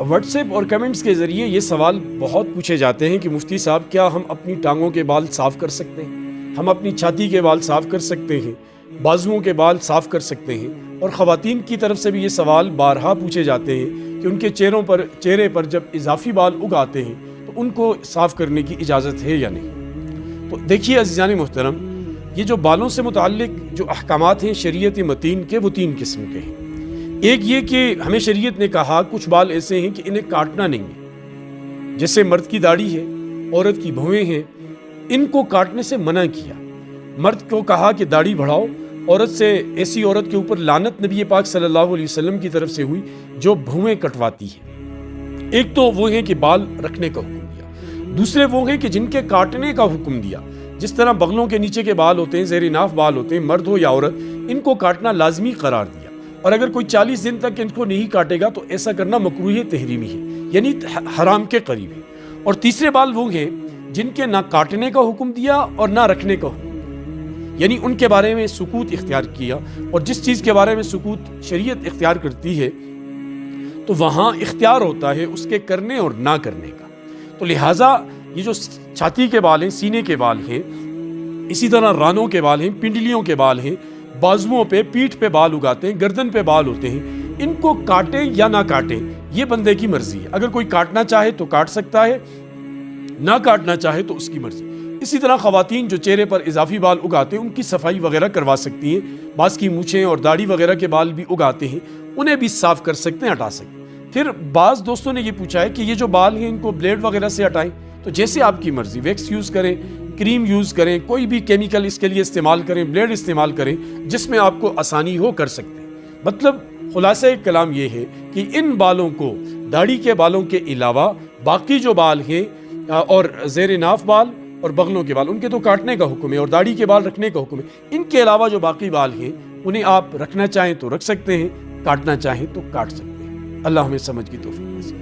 What's app اور comments کے ذریعے یہ سوال بہت پوچھے جاتے ہیں کہ مفتی صاحب کیا ہم اپنی ٹانگوں کے بال صاف کر سکتے ہیں، ہم اپنی چھاتی کے بال صاف کر سکتے ہیں، بازوؤں کے بال صاف کر سکتے ہیں؟ اور خواتین کی طرف سے بھی یہ سوال بارہا پوچھے جاتے ہیں کہ ان کے چہرے پر جب اضافی بال اگ آتے ہیں تو ان کو صاف کرنے کی اجازت ہے یا نہیں؟ تو دیکھیے عزیزان محترم، یہ جو بالوں سے متعلق جو احکامات ہیں شریعت متین کے، وہ 3 قسم کے ہیں۔ ایک یہ کہ ہمیں شریعت نے کہا کچھ بال ایسے ہیں کہ انہیں کاٹنا نہیں ہے، جیسے مرد کی داڑھی ہے، عورت کی بھویں ہیں، ان کو کاٹنے سے منع کیا۔ مرد کو کہا کہ داڑھی بڑھاؤ، عورت سے ایسی عورت کے اوپر لعنت نبی پاک صلی اللہ علیہ وسلم کی طرف سے ہوئی جو بھویں کٹواتی ہے۔ ایک تو وہ ہیں کہ بال رکھنے کا حکم دیا، دوسرے وہ ہیں کہ جن کے کاٹنے کا حکم دیا، جس طرح بغلوں کے نیچے کے بال ہوتے ہیں، زیر ناف بال ہوتے ہیں، مرد ہو یا عورت، ان کو کاٹنا لازمی قرار دیا۔ اور اگر کوئی 40 دن تک ان کو نہیں کاٹے گا تو ایسا کرنا مکروہ تحریمی ہے، یعنی حرام کے قریب ہے۔ اور تیسرے بال وہ ہیں جن کے نہ کاٹنے کا حکم دیا اور نہ رکھنے کا حکم دیا، یعنی ان کے بارے میں سکوت اختیار کیا، اور جس چیز کے بارے میں سکوت شریعت اختیار کرتی ہے تو وہاں اختیار ہوتا ہے اس کے کرنے اور نہ کرنے کا۔ تو لہٰذا یہ جو چھاتی کے بال ہیں، سینے کے بال ہیں، اسی طرح رانوں کے بال ہیں، پنڈلیوں کے بال ہیں، بازوؤں پہ، پیٹھ پہ بال اگاتے ہیں، گردن پہ بال ہوتے ہیں، ان کو کاٹیں یا نہ کاٹیں یہ بندے کی مرضی ہے۔ اگر کوئی کاٹنا چاہے تو کاٹ سکتا ہے، نہ کاٹنا چاہے تو اس کی مرضی۔ اسی طرح خواتین جو چہرے پر اضافی بال اگاتے ہیں ان کی صفائی وغیرہ کروا سکتی ہیں، بعض کی مونچھیں اور داڑھی وغیرہ کے بال بھی اگاتے ہیں، انہیں بھی صاف کر سکتے ہیں، ہٹا سکتے ہیں۔ پھر بعض دوستوں نے یہ پوچھا ہے کہ یہ جو بال ہیں ان کو بلیڈ وغیرہ سے ہٹائیں، تو جیسے آپ کی مرضی، ویکس یوز کریں، کریم یوز کریں، کوئی بھی کیمیکل اس کے لیے استعمال کریں، بلیڈ استعمال کریں، جس میں آپ کو آسانی ہو کر سکتے ہیں۔ مطلب خلاصہ کلام یہ ہے کہ ان بالوں کو، داڑھی کے بالوں کے علاوہ باقی جو بال ہیں اور زیر ناف بال اور بغلوں کے بال، ان کے تو کاٹنے کا حکم ہے اور داڑھی کے بال رکھنے کا حکم ہے۔ ان کے علاوہ جو باقی بال ہیں انہیں آپ رکھنا چاہیں تو رکھ سکتے ہیں، کاٹنا چاہیں تو کاٹ سکتے ہیں۔ اللہ ہمیں سمجھ کی توفیق دے۔